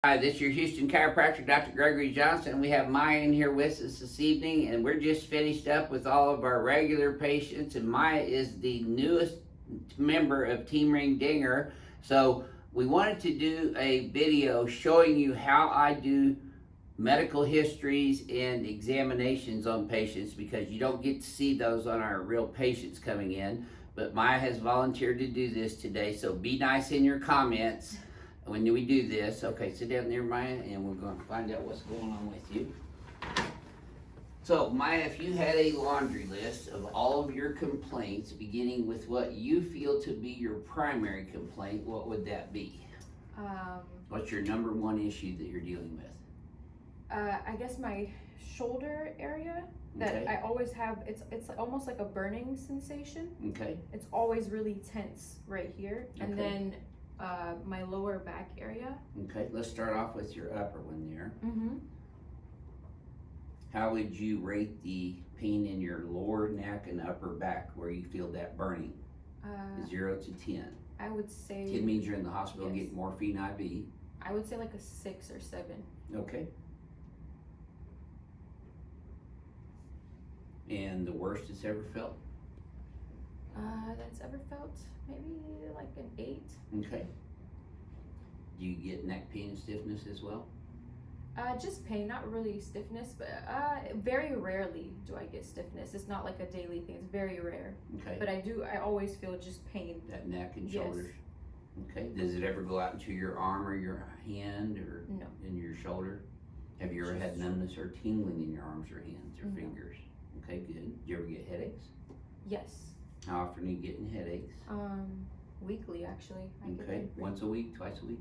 Hi, this is your Houston Chiropractor Dr. Gregory Johnson. We have Maya in here with us this evening, and we're just finished up with all of our regular patients. And Maya is the newest member of Team Ring Dinger. So we wanted to do a video showing you how I do medical histories and examinations on patients, because you don't get to see those on our real patients coming in. But Maya has volunteered to do this today, so be nice in your comments when we do this. Okay, sit down there, Maya, and we're going to find out what's going on with you. So, Maya, if you had a laundry list of all of your complaints, beginning with what you feel to be your primary complaint, what would that be? What's your number one issue that you're dealing with? I guess my shoulder area that Okay. I always have, it's almost like a burning sensation. Okay. It's always really tense right here. And Okay. then my lower back area. Okay, let's start off with your upper one there. Mm-hmm. How would you rate the pain in your lower neck and upper back where you feel that burning? 0 to 10. I would say 10 means you're in the hospital yes. getting morphine IV. I would say like a 6 or 7. Okay. And the worst it's ever felt? That's ever felt maybe like an 8. Okay. Do you get neck pain and stiffness as well? Just pain, not really stiffness, but very rarely do I get stiffness. It's not like a daily thing. It's very rare. Okay. But I always feel just pain. That neck and Yes. shoulders? Okay. Does it ever go out into your arm or your hand or No. in your shoulder? Have you ever had numbness or tingling in your arms or hands or No. fingers? Okay, good. Do you ever get headaches? Yes. How often are you getting headaches? Weekly actually. I get Okay. them. Once a week, twice a week?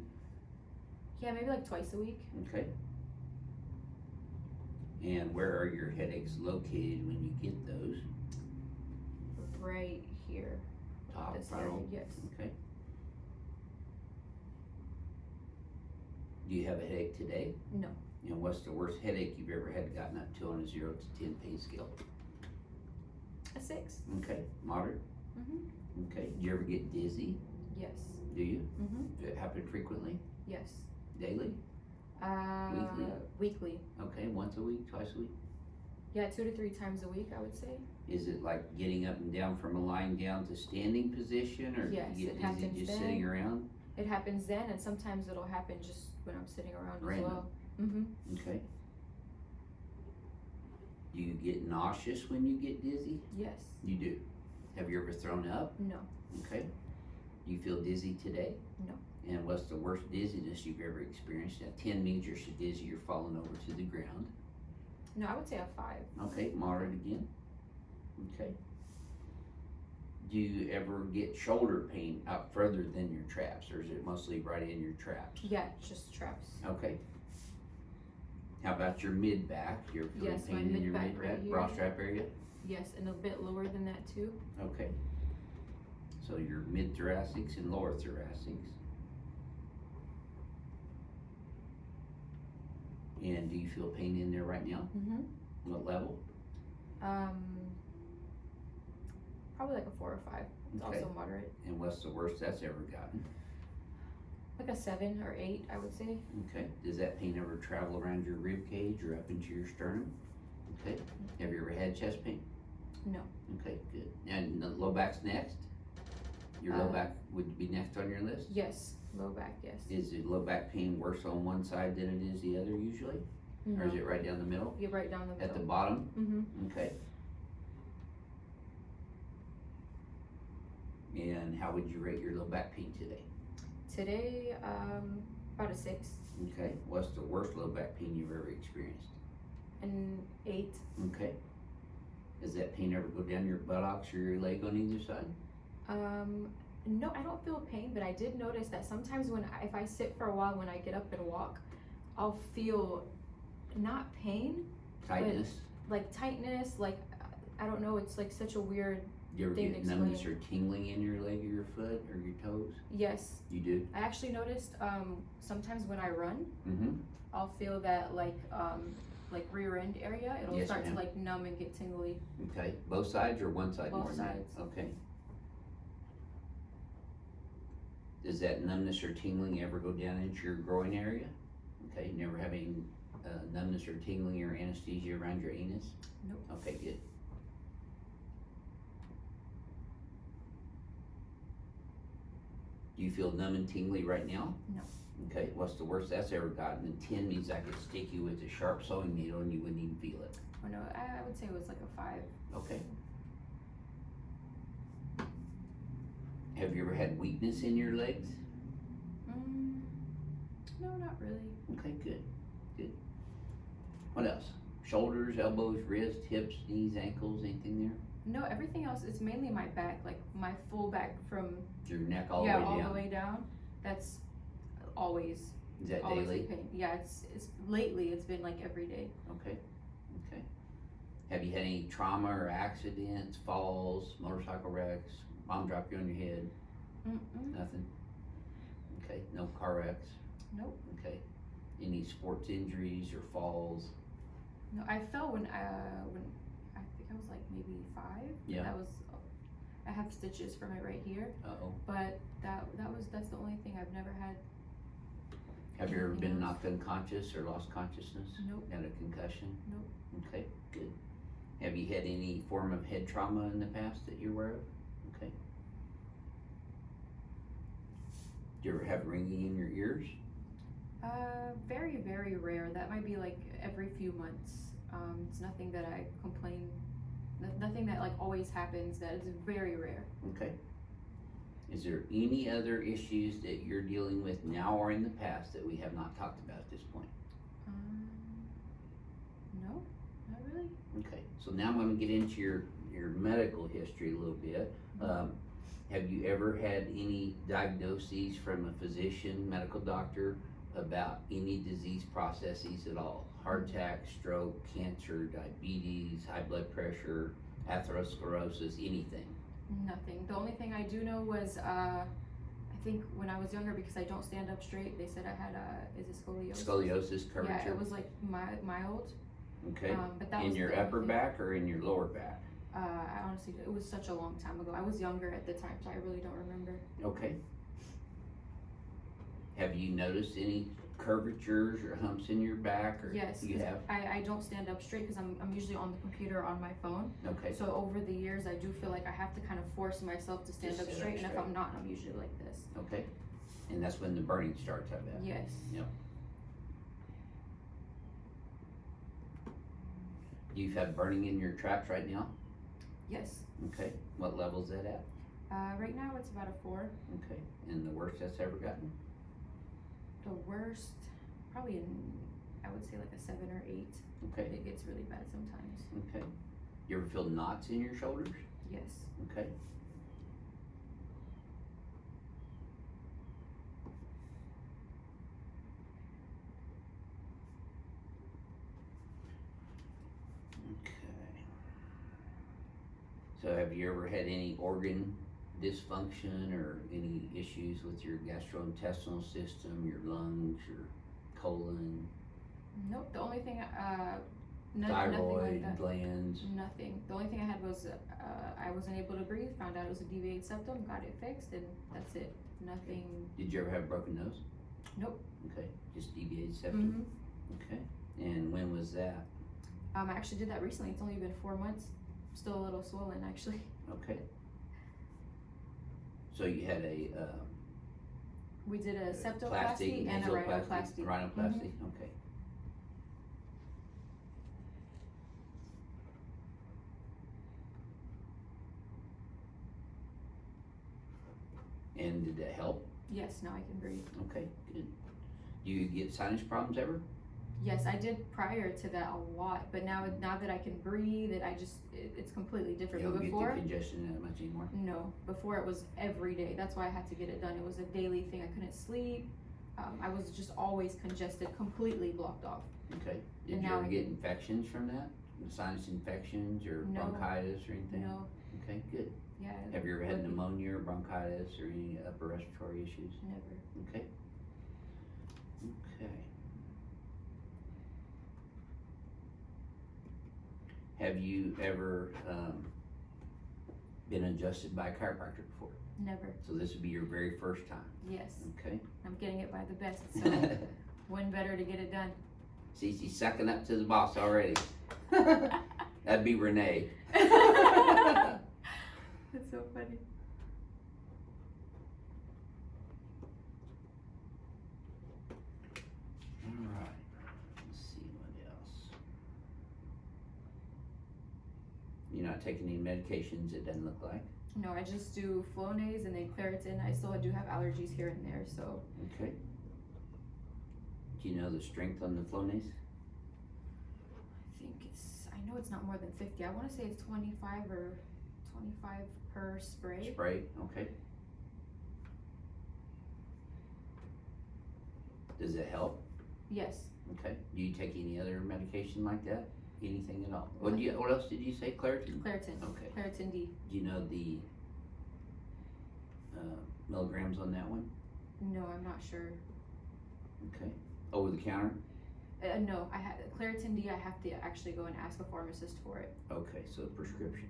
Yeah, maybe like twice a week. Okay. And where are your headaches located when you get those? Right here. Top, This frontal? area, yes. Okay. Do you have a headache today? No. And what's the worst headache you've ever had gotten up to on a 0 to 10 pain scale? A 6. Okay. Moderate? Mm-hmm. Okay. Do you ever get dizzy? Yes. Do you? Mm-hmm. Does it happen frequently? Yes. Daily? Weekly? Weekly. Okay. Once a week, twice a week? Yeah, 2 to 3 times a week, I would say. Is it like getting up and down from a lying down to standing position, or Yes, do you it get dizzy happens just then. sitting around? It happens then, and sometimes it'll happen just when I'm sitting around Random. as well. Mm-hmm. Okay. Do you get nauseous when you get dizzy? Yes. You do. Have you ever thrown up? No. Okay. Do you feel dizzy today? No. And what's the worst dizziness you've ever experienced? Now, 10 means you're so dizzy you're falling over to the ground. No, I would say a 5. Okay, moderate again. Okay. Do you ever get shoulder pain up further than your traps, or is it mostly right in your traps? Yeah, just traps. Okay. How about your mid back? You're feeling Yes, my pain in your mid-back mid back, right here. bra strap area? Yes, and a bit lower than that too. Okay. So your mid thoracics and lower thoracics. And do you feel pain in there right now? Mm-hmm. What level? Probably like a 4 or 5. It's Okay. also moderate. And what's the worst that's ever gotten? Like a 7 or 8, I would say. Okay. Does that pain ever travel around your rib cage or up into your sternum? Okay. Have you ever had chest pain? No. Okay, good. And the low back's next? Your low back would be next on your list? Yes. Low back, yes. Is the low back pain worse on one side than it is the other usually? No. Or is it right down the middle? You're right down the middle. At the bottom? Mm-hmm. Okay. And how would you rate your low back pain today? Today, about a 6. Okay. What's the worst low back pain you've ever experienced? An 8. Okay. Does that pain ever go down your buttocks or your leg on either side? No, I don't feel pain, but I did notice that sometimes if I sit for a while, when I get up and walk, I'll feel not pain, Tightness? like tightness, like I don't know, it's like such a weird Do you ever thing get to numbness or explain. tingling in your leg or your foot or your toes? Yes. You do? I actually noticed sometimes when I run, Mm-hmm. I'll feel that like rear end area, it'll Yes, start ma'am. to like numb and get tingly. Okay. Both sides or one side Both more than that? sides. Okay. Does that numbness or tingling ever go down into your groin area? numbness or tingling or anesthesia around your anus? Nope. Okay, good. Do you feel numb and tingly right now? No. Okay, what's the worst that's ever gotten? And 10 means I could stick you with a sharp sewing needle and you wouldn't even feel it. Oh no, I would say it was like a 5. Okay. Have you ever had weakness in your legs? No, not really. Okay, good, good. What else? Shoulders, elbows, wrists, hips, knees, ankles, anything there? No, everything else is mainly my back, like my full back from Your neck all the way down? all the way down. That's always Is that always daily? in pain. Yeah, it's lately it's been like every day. Okay, okay. Have you had any trauma or accidents, falls, motorcycle wrecks, mom dropped you on your head? Nothing? Okay, no car wrecks? Nope. Okay. Any sports injuries or falls? No, I fell when I think I was like maybe 5. Yeah. That was I have stitches from it right here, Uh-oh. but that's the only thing I've never had. Have you ever Anything been else? knocked unconscious or lost consciousness? Nope. Had a concussion? Nope. Okay, good. Have you had any form of head trauma in the past that you're aware of? Okay. Do you ever have ringing in your ears? Very, very rare. That might be like every few months. It's nothing that I complain, nothing that like always happens. That is very rare. Okay. Is there any other issues that you're dealing with now or in the past that we have not talked about at this point? No, not really. Okay, so now I'm gonna get into your medical history a little bit. Have you ever had any diagnoses from a physician, medical doctor, about any disease processes at all? Heart attack, stroke, cancer, diabetes, high blood pressure, atherosclerosis, anything? Nothing. The only thing I do know was I think when I was younger, because I don't stand up straight, they said I had is it scoliosis? Scoliosis, curvature? Yeah, it was like mild. Okay, But that in was your the only upper thing. back or in your lower back? I honestly, it was such a long time ago. I was younger at the time, so I really don't remember. Okay. Have you noticed any curvatures or humps in your back, or Yes, you 'cause have? I don't stand up straight because I'm usually on the computer or on my phone. Okay, So over the years, I do feel like I have to kind of force myself to stand Just up sit up straight, and if straight. I'm not, I'm usually like this. okay. And that's when the burning starts, I bet. Yes. You've had burning in your traps right now? Yes. Okay. What level is that at? Right now it's about a 4. Okay. And the worst that's ever gotten? The worst, probably I would say like a 7 or 8. Okay. It gets really bad sometimes. Okay. You ever feel knots in your shoulders? Yes. Okay. Okay. So have you ever had any organ dysfunction or any issues with your gastrointestinal system, your lungs, your colon, Nope. The only thing, nothing like thyroid, that. glands? Nothing. The only thing I had was I wasn't able to breathe. Found out it was a deviated septum. Got it fixed, and that's it. Nothing. Did you ever have a broken nose? Nope. Okay, just deviated septum? Okay, and when was that? I actually did that recently. It's only been 4 months. Still a little swollen, actually. Okay. So you had a We did a septoplasty plastic, and a rhinoplasty. Rhinoplasty, okay. And did that help? Yes, now I can breathe. Okay, good. Do you get sinus problems ever? Yes, I did prior to that a lot, but now that I can breathe, it's completely different. You But don't get before, the congestion that much anymore? no, before it was every day. That's why I had to get it done. It was a daily thing. I couldn't sleep. I was just always congested, completely blocked off. Okay. Did And you now ever I get can- infections from that? Sinus infections or No. bronchitis or anything? No, Okay, good. yeah, Have you ever had Lucky. pneumonia or bronchitis or any upper respiratory issues? never. Okay. Okay. Have you ever been adjusted by a chiropractor before? Never. So this would be your very first time, Yes, okay? I'm getting it by the best, so when better to get it done. See, she's sucking up to the boss already. That'd be Renee. That's so funny. Alright, let's see what else. You're not taking any medications, it doesn't look like. No, I just do Flonase and then Claritin. I still do have allergies here and there, so. Okay. Do you know the strength on the Flonase? I know it's not more than 50. I want to say it's 25 or 25 per spray. Spray, okay. Does it help? Yes. Okay. Do you take any other medication like that? Anything at all? What else did you say? Claritin? Claritin. Okay. Claritin D. Do you know the milligrams on that one? No, I'm not sure. Okay. Over the counter? No, I have Claritin D. I have to actually go and ask a pharmacist for it. Okay, so prescription.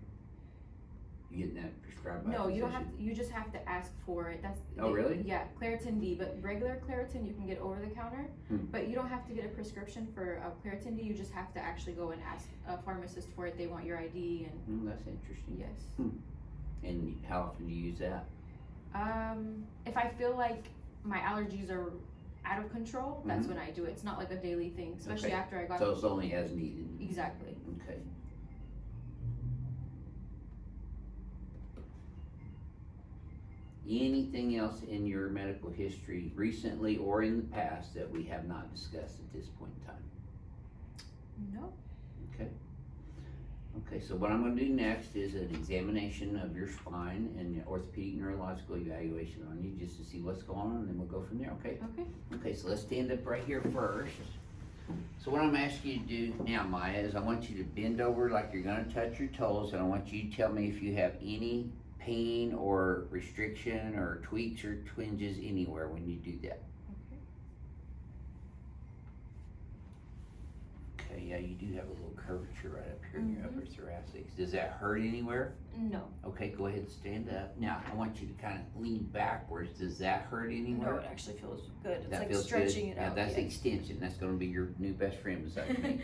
You getting that prescribed by a No, you don't have physician? to, you just have to ask for it. Oh, really? Yeah, Claritin D, but regular Claritin you can get over the counter, but you don't have to get a prescription for Claritin D. You just have to actually go and ask a pharmacist for it. They want your ID and. That's interesting. Yes. And how often do you use that? If I feel like my allergies are out of control, that's when I do it. It's not like a daily thing, especially Okay. after I got. So it's only as needed. Exactly. Okay. Anything else in your medical history recently or in the past that we have not discussed at this point in time? No. Okay. Okay, so what I'm gonna do next is an examination of your spine and an orthopedic neurological evaluation on you just to see what's going on, and then we'll go from there, okay? Okay. Okay, so let's stand up right here first. So what I'm asking you to do now, Maya, is I want you to bend over like you're gonna touch your toes, and I want you to tell me if you have any pain or restriction or tweaks or twinges anywhere when you do that. Okay, yeah, you do have a little curvature right up here in your upper thoracic. Does that hurt anywhere? No. Okay, go ahead and stand up. Now, I want you to kind of lean backwards. Does that hurt anywhere? No, it actually feels good. It's That like feels stretching good. it out. Yeah, that's extension. That's gonna be your new best friend besides me.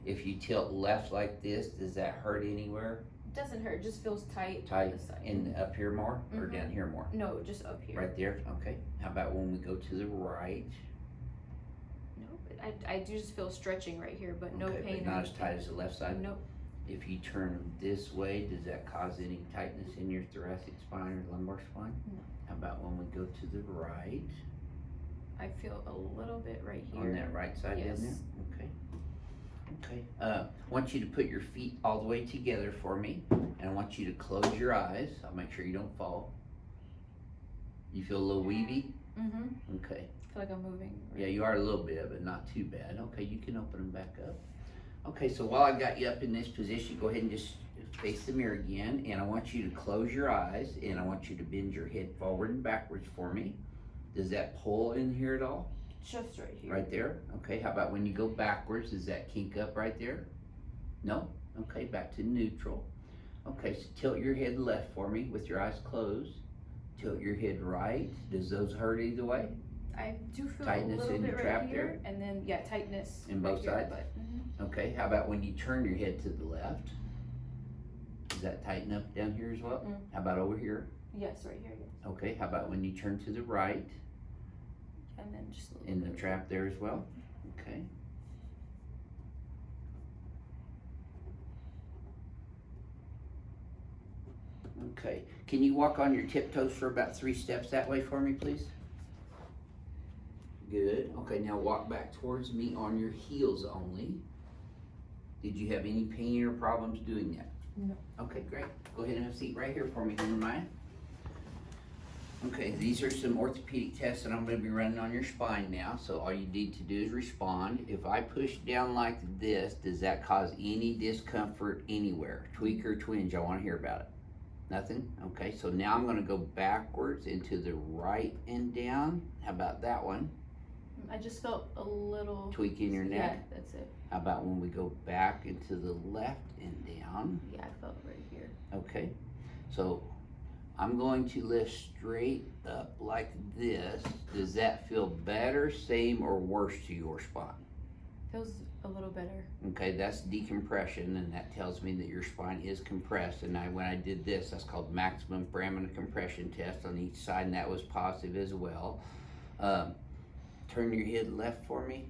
If you tilt left like this, does that hurt anywhere? It doesn't hurt, it just feels tight. Tight. On the side. And up here more or down here more? No, just up here. Right there, okay. How about when we go to the right? No, but I do just feel stretching right here, but no Okay, pain. but or not as anything. tight as the left side? Nope. If you turn this way, does that cause any tightness in your thoracic spine or lumbar spine? No. How about when we go to the right? I feel a little bit right here. On that right side Yes. down there? Okay. Okay, I want you to put your feet all the way together for me, and I want you to close your eyes. I'll make sure you don't fall. You feel a little weavy? Mm-hmm. Okay. I feel like I'm moving. Yeah, you are a little bit, but not too bad. Okay, you can open them back up. Okay, so while I got you up in this position, go ahead and just face the mirror again, and I want you to close your eyes, and I want you to bend your head forward and backwards for me. Does that pull in here at all? Just right here. Right there? Okay, how about when you go backwards, does that kink up right there? No? Okay, back to neutral. Okay, so tilt your head left for me with your eyes closed. Tilt your head right. Does those hurt either way? I do feel Tightness a little in bit your right trap here, there? and then tightness In right both here, sides? But, Okay, how about when you turn your head to the left? Does that tighten up down here as well? How about over here? Yes, right here. Yes. Okay, how about when you turn to the right? And then just a little In the bit. trap there as well? Okay. Okay, can you walk on your tiptoes for about 3 steps that way for me, please? Good. Okay, now walk back towards me on your heels only. Did you have any pain or problems doing that? No. Okay, great. Go ahead and have a seat right here for me, Maya. Okay, these are some orthopedic tests that I'm going to be running on your spine now, so all you need to do is respond. If I push down like this, does that cause any discomfort anywhere? Tweak or twinge, I want to hear about it. Nothing? Okay, so now I'm going to go backwards into the right and down. How about that one? I just felt a little Tweak in your neck? Yeah, that's it. How about when we go back into the left and down? Yeah, I felt right here. Okay, so I'm going to lift straight up like this. Does that feel better, same, or worse to your spine? Feels a little better. Okay, that's decompression, and that tells me that your spine is compressed. And when I did this, that's called maximum foramen compression test on each side, and that was positive as well. Turn your head left for me.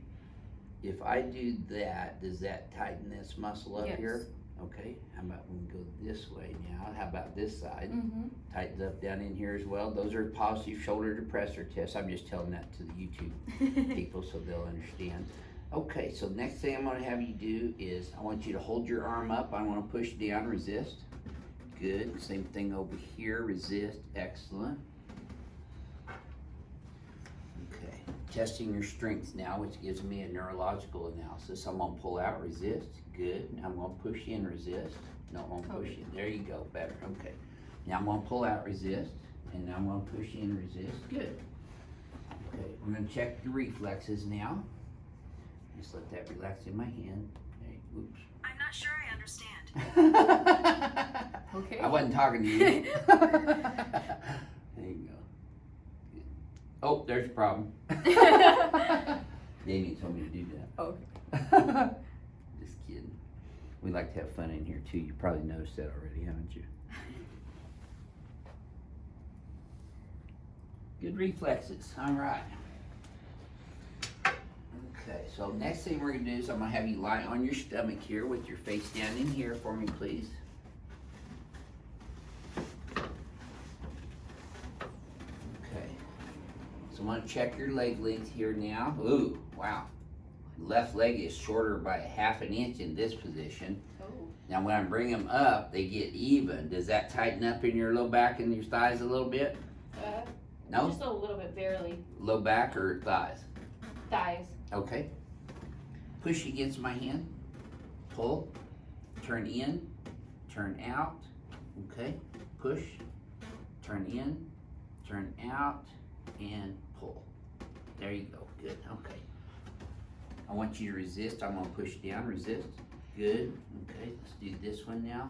If I do that, does that tighten this muscle up here? Okay, how about we go this way now? How about this side? Tightens up down in here as well. Those are positive shoulder depressor tests. I'm just telling that to the YouTube people so they'll understand. Okay, so next thing I'm gonna have you do is I want you to hold your arm up. I wanna push down, resist. Good, same thing over here, resist, excellent. Okay, testing your strength now, which gives me a neurological analysis. I'm gonna pull out, resist, good. Now I'm gonna push in, resist. No, I'm gonna push in, there you go, better, okay. Now I'm gonna pull out, resist, and now I'm gonna push in, resist, good. Okay, we're gonna check your reflexes now. Just let that relax in my hand. Hey, oops. I'm not sure I understand. Okay. I wasn't talking to you. There you go. Good. Oh, there's a problem. Damien told me to do that. Okay. Just kidding. We like to have fun in here too. You probably noticed that already, haven't you? Good reflexes. All right. Okay, so next thing we're gonna do is I'm gonna have you lie on your stomach here with your face down in here for me, please. Okay, so I'm gonna check your leg length here now. Ooh, wow. Left leg is shorter by a ½ inch in this position. Oh. Now when I bring them up, they get even. Does that tighten up in your low back and your thighs a little bit? No? Just a little bit, barely. Low back or thighs? Thighs. Okay. Push against my hand. Pull. Turn in. Turn out. Okay. Push. Turn in. Turn out. And pull. There you go. Good. Okay. I want you to resist. I'm going to push down. Resist. Good. Okay. Let's do this one now.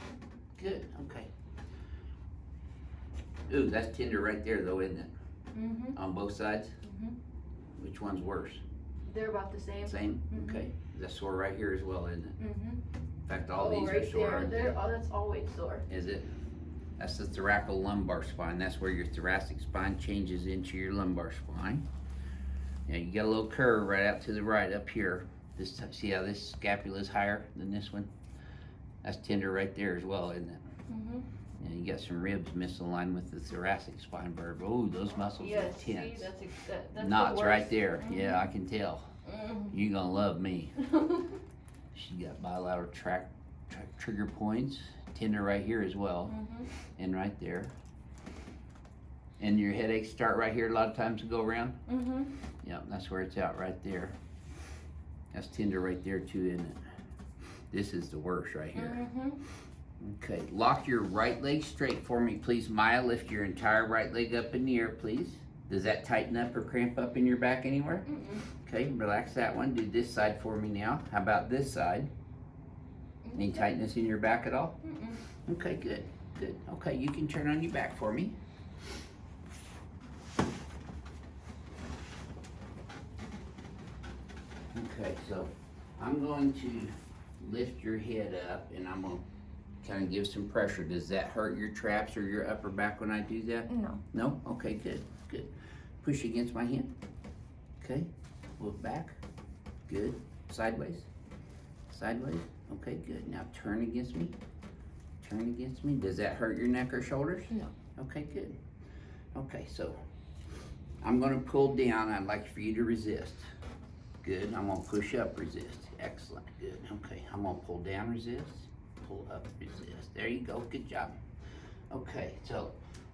Good. Okay. Ooh, that's tender right there though, isn't it? On both sides? Which one's worse? They're about the same. Same? Okay. That's sore right here as well, isn't it? In fact, all these right are sore. there. aren't they? That's always sore. Is it? That's the thoracolumbar spine. That's where your thoracic spine changes into your lumbar spine. Now you got a little curve right out to the right up here. This, see how this scapula is higher than this one? That's tender right there as well, isn't it? And you got some ribs misaligned with the thoracic spine vertebra. Oh, those muscles are tense. See, that's Knots the right worst. there. Yeah, I can tell. You're gonna love me. She got bilateral trigger points, tender right here as well, and right there. And your headaches start right here a lot of times to go around. Yep, that's where it's at right there. That's tender right there too, isn't it? This is the worst right here. Okay, lock your right leg straight for me, please. Maya, lift your entire right leg up in the air, please. Does that tighten up or cramp up in your back anywhere? Okay, relax that one. Do this side for me now. How about this side? Any tightness in your back at all? Okay, good, good. Okay, you can turn on your back for me. Okay, so I'm going to lift your head up and I'm going to kind of give some pressure. Does that hurt your traps or your upper back when I do that? No. No? Okay, good, good. Push against my hand. Okay, look back. Good. Sideways. Sideways. Okay, good. Now turn against me. Turn against me. Does that hurt your neck or shoulders? No. Okay, good. Okay, so I'm going to pull down. I'd like for you to resist. Good. I'm going to push up, resist. Excellent. Good. Okay, I'm going to pull down, resist. Pull up, resist. There you go. Good job. Okay, so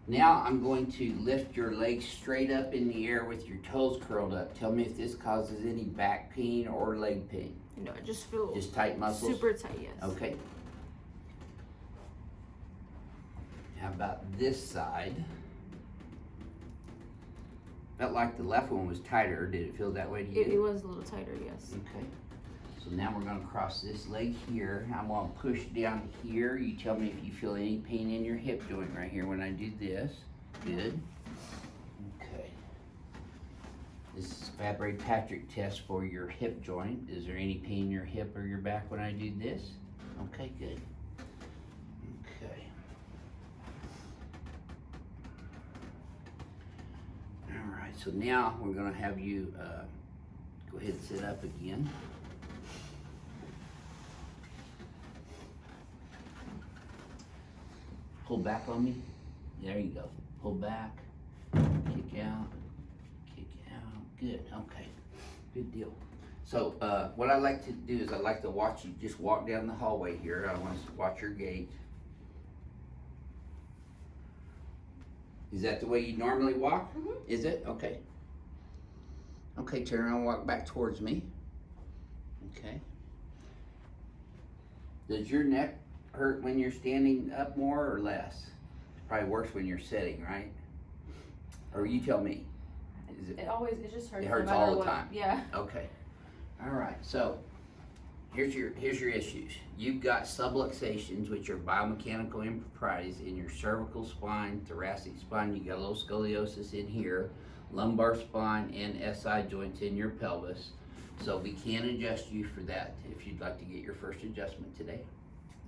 now I'm going to lift your legs straight up in the air with your toes curled up. Tell me if this causes any back pain or leg pain. No, I just feel Just tight muscles? super tight, yes. Okay. How about this side? Felt like the left one was tighter. Did it feel that way to you? It was a little tighter, yes. Okay. So now we're going to cross this leg here. I'm going to push down here. You tell me if you feel any pain in your hip joint right here when I do this. Good. Okay. This is Fabry Patrick test for your hip joint. Is there any pain in your hip or your back when I do this? Okay, good. Okay. All right, so now we're gonna have you go ahead and sit up again. Pull back on me. There you go. Pull back, kick out. Good, okay, good deal. So what I like to do is I like to watch you just walk down the hallway here. I want to watch your gait. Is that the way you normally walk? Mm-hmm. Is it? Okay. Okay, turn around and walk back towards me. Okay. Does your neck hurt when you're standing up more or less? It's probably worse when you're sitting, right? Or you tell me. It just hurts. It hurts no matter all the what. time. Yeah. Okay. All right. So here's your issues. You've got subluxations, which are biomechanical improprieties in your cervical spine, thoracic spine. You got a little scoliosis in here, lumbar spine, and SI joints in your pelvis. So we can adjust you for that if you'd like to get your first adjustment today.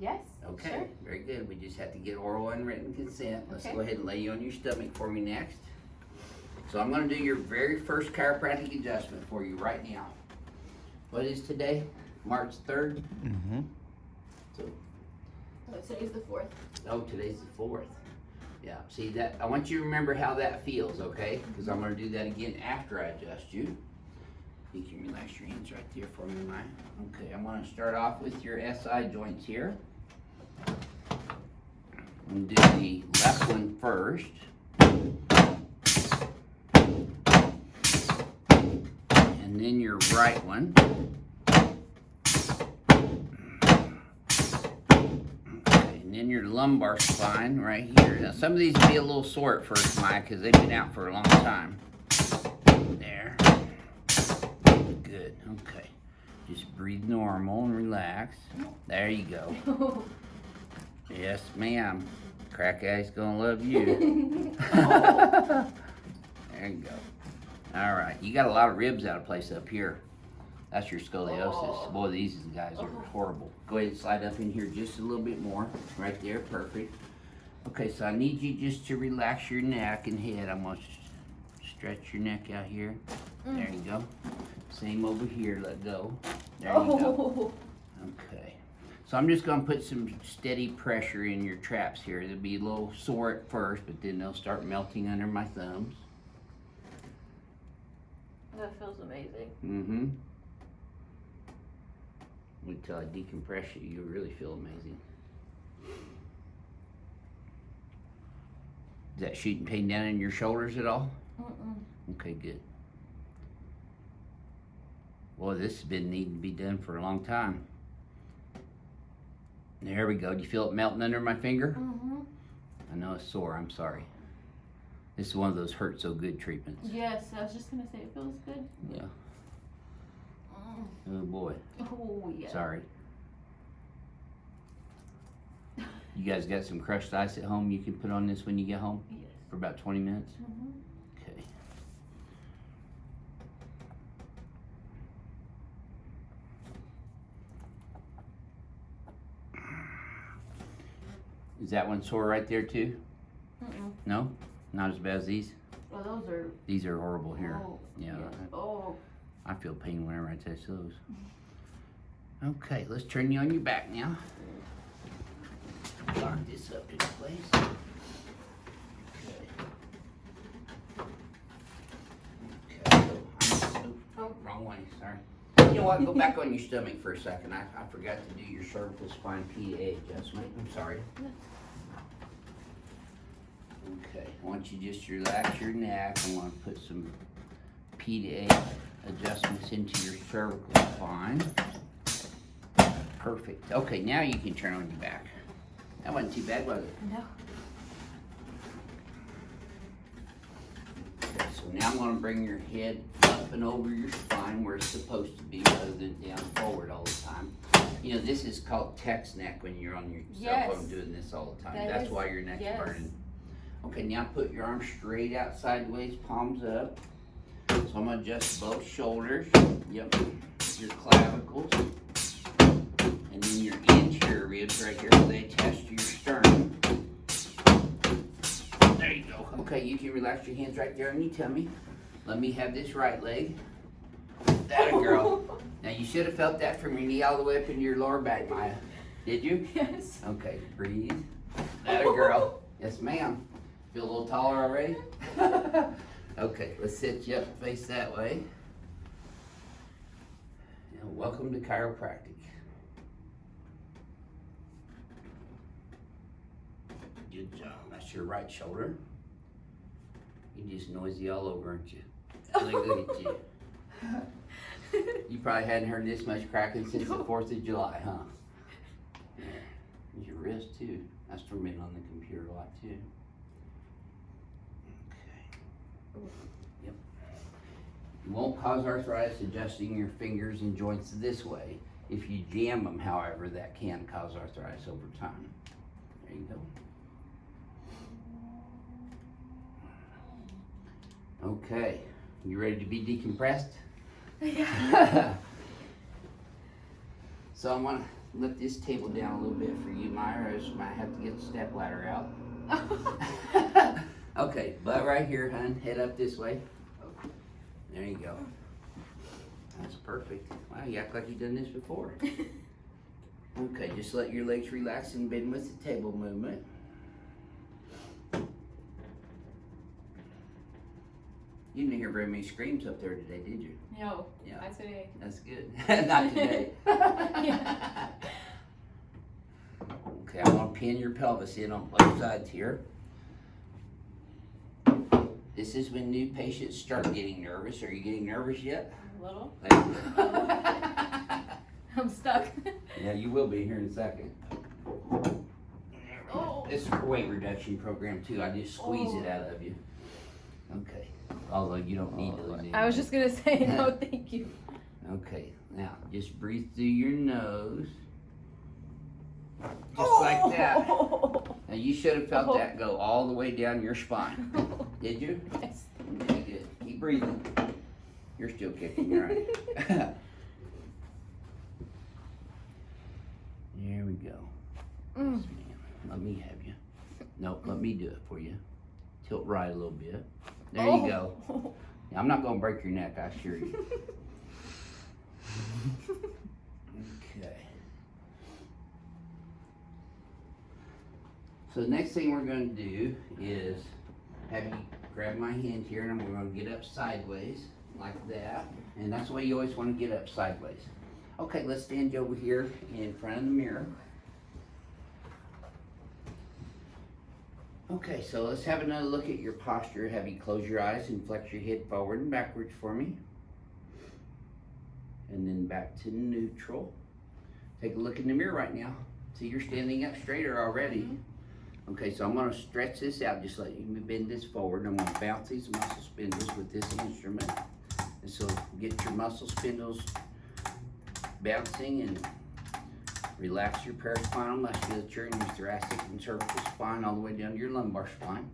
Yes. Okay. Sure. Very good. We just have to get oral and written consent. Let's Okay. go ahead and lay you on your stomach for me next. So I'm going to do your very first chiropractic adjustment for you right now. What is today? March 3rd? Mm-hmm. So, Today's the 4th. oh, today's the 4th. Yeah, see that? I want you to remember how that feels, okay? Because I'm going to do that again after I adjust you. You can relax your hands right there for me, Maya. Okay, I'm going to start off with your SI joints here. I'm going to do the left one first. And then your right one. Okay, and then your lumbar spine right here. Now some of these will be a little sore at first, Maya, because they've been out for a long time. There. Good, okay. Just breathe normal and relax. There you go. Yes, ma'am. Crack Eye's gonna love you. There you go. All right, you got a lot of ribs out of place up here. That's your scoliosis. Oh. Boy, these guys are horrible. Go ahead and slide up in here just a little bit more. Right there, perfect. Okay, so I need you just to relax your neck and head. I'm gonna stretch your neck out here. There you go. Same over here, let go. There you go. Okay. So I'm just gonna put some steady pressure in your traps here. They'll be a little sore at first, but then they'll start melting under my thumbs. That feels amazing. Mm-hmm. Wait till I decompress you, you'll really feel amazing. Is that shooting pain down in your shoulders at all? Okay, good. Boy, this has been needing to be done for a long time. There we go. Do you feel it melting under my finger? Mm-hmm. I know it's sore, I'm sorry. This is one of those hurt so good treatments. Yes, I was just gonna say it feels good. Yeah. Oh boy. Oh yeah. Sorry. You guys got some crushed ice at home you can put on this when you get home Yes. for about 20 minutes? Mm-hmm. Okay. Is that one sore right there too? No? Not as bad as these? Oh, those are. These are horrible here. Oh, Yeah. Oh. I feel pain whenever I touch those. Okay, let's turn you on your back now. Lock this up in place. Okay. Oh, wrong way, sorry. You know what, go back on your stomach for a second. I forgot to do your cervical spine PA adjustment. I'm sorry. Okay, I want you just to relax your neck. I want to put some PDA adjustments into your cervical spine. Perfect. Okay, now you can turn on your back. That wasn't too bad, was it? No. Okay, so now I'm going to bring your head up and over your spine where it's supposed to be rather than down forward all the time. You know, this is called text neck when you're on your cell phone doing this all the time. That's why your neck's burning. Okay, now put your arms straight out sideways, palms up. So So I'm gonna adjust both shoulders. Yep. Your clavicles. And then your interior ribs right here, they attach to your sternum. There you go. Okay, you can relax your hands right there on your tummy. Let me have this right leg. That a girl. Now you should have felt that from your knee all the way up into your lower back, Maya. Did you? Yes. Okay, breathe. That a girl. Yes, ma'am. Feel a little taller already? Okay, let's sit you up, face that way. And welcome to chiropractic. Good job. That's your right shoulder. You're just noisy all over, aren't you? Look at you. You probably hadn't heard this much cracking since the 4th of July, huh? Yeah. There's your wrist too. That's from being on the computer a lot too. Okay. Yep. You won't cause arthritis adjusting your fingers and joints this way. If you jam them, however, that can cause arthritis over time. There you go. Okay. You ready to be decompressed? Yeah. So I'm gonna lift this table down a little bit for you, Myra. I just might have to get the step ladder out. Okay, butt right here, hon. Head up this way. There you go. That's perfect. Wow, you act like you've done this before. Okay, just let your legs relax and bend with the table movement. You didn't hear very many screams up there today, did you? No, Yeah. not today. That's good. Not today. Yeah. Okay, I'm gonna pin your pelvis in on both sides here. This is when new patients start getting nervous. Are you getting nervous yet? A little. Yeah, I'm stuck. you will be here in a second. Oh. This is a weight reduction program too. I just squeeze it out of you. Okay. Although you don't need to lose any I was weight. just gonna say no, thank you. Okay, now just breathe through your nose. Just like that. Now you should have felt that go all the way down your spine. Did you? Yes. Okay, good. Keep breathing. You're still kicking, you're right. There we go. Mm. Yes, ma'am. Let me have you. Nope, let me do it for you. Tilt right a little bit. There you go. Now, I'm not going to break your neck, I assure you. Okay. So the next thing we're going to do is have you grab my hand here, and we're going to get up sideways like that. And that's the way you always want to get up sideways. Okay, let's stand you over here in front of the mirror. Okay, so let's have another look at your posture. Have you close your eyes and flex your head forward and backwards for me. And then back to neutral. Take a look in the mirror right now. See, you're standing up straighter already. Mm-hmm. Okay, so I'm gonna stretch this out, just let you bend this forward. I'm gonna bounce these muscle spindles with this instrument. And so get your muscle spindles bouncing and relax your paraspinal musculature and your thoracic and cervical spine all the way down to your lumbar spine.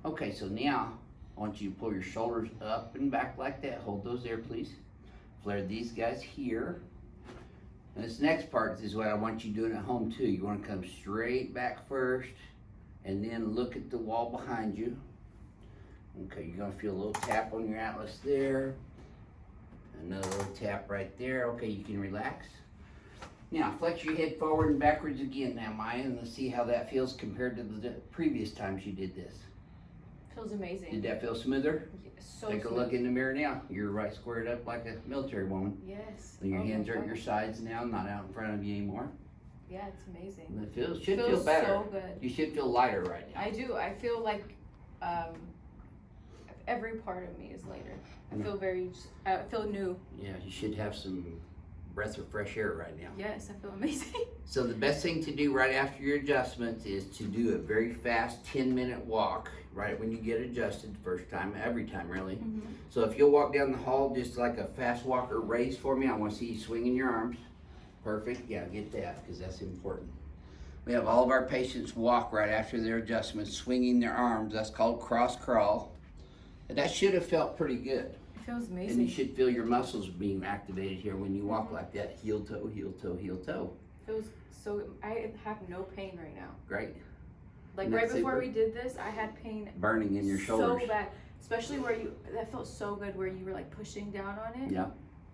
Okay, so now I want you to pull your shoulders up and back like that. Hold those there, please. Flare these guys here. And this next part is what I want you doing at home too. You want to come straight back first and then look at the wall behind you. Okay, you're going to feel a little tap on your atlas there. Another little tap right there. Okay, you can relax. Now, flex your head forward and backwards again now, Maya, and let's see how that feels compared to the previous times you did this. Feels amazing. Did that feel smoother? So Take a look in the mirror now. You're right squared up like a military woman. Yes. And your Oh my hands are at your gosh. sides now, not out in front of you anymore. Yeah, it's amazing. And it should Feels feel better. so good. You should feel lighter right now. I do. I feel like every part of me is lighter. I feel I feel new. Yeah, you should have some breath of fresh air right now. Yes, I feel amazing. So the best thing to do right after your adjustments is to do a very fast 10-minute walk right when you get adjusted the first time, every time really. Mm-hmm. So if you'll walk down the hall just like a fast walker race for me, I want to see you swinging your arms. Perfect. Yeah, get that because that's important. We have all of our patients walk right after their adjustments, swinging their arms. That's called cross crawl. And that should have felt pretty good. It feels And you amazing. should feel your muscles being activated here when you walk like that. Heel toe, heel toe, heel toe. Feels so. I have no pain right now. Great. Like Isn't that right before super? we did this, I had pain Burning in your shoulders. so bad, especially where that felt so good where you were like pushing down on it. Yeah.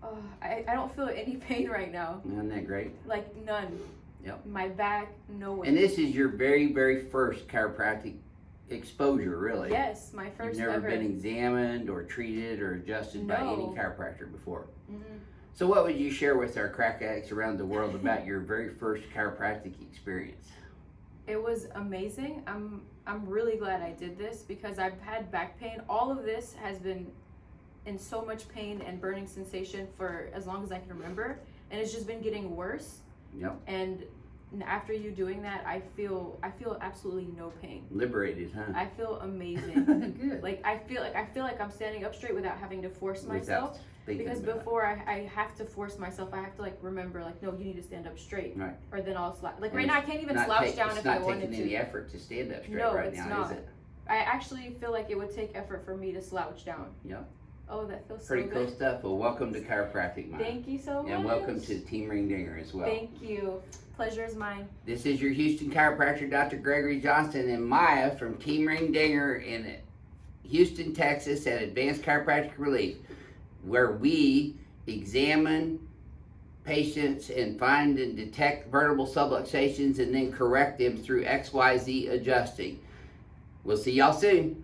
Oh, I don't feel any pain right now. Isn't that great? Like none. Yep. My back, no way. And this is your very, very first chiropractic exposure, really. Yes, my first You've never ever. been examined or treated or adjusted by any No. chiropractor before. Mhm. So what would you share with our crack addicts around the world about your very first chiropractic experience? It was amazing. I'm really glad I did this because I've had back pain. All of this has been in so much pain and burning sensation for as long as I can remember, and it's just been getting worse. Yep. And after you doing that, I feel absolutely no pain. Liberated, huh? I feel amazing. Good. Like I feel like I'm standing up straight without having to force myself. Without thinking Because about before I have to force myself, I have to like remember like, no, you need to stand up straight. Right. Or then I'll slouch. Like And right now I can't even slouch down if I wanted It's not taking any to. effort to stand up straight No, right it's now, not. is it? I actually feel like it would take effort for me to slouch down. Yep. Oh, that feels Pretty so cool good. stuff. Well, welcome to Chiropractic Mind. Thank you so much. And welcome to Team Ring Dinger as well. Thank you. Pleasure is mine. This is your Houston Chiropractor Dr. Gregory Johnson and Maya from Team Ring Dinger in Houston, Texas at Advanced Chiropractic Relief, where we examine patients and find and detect vertebral subluxations and then correct them through XYZ adjusting. We'll see y'all soon.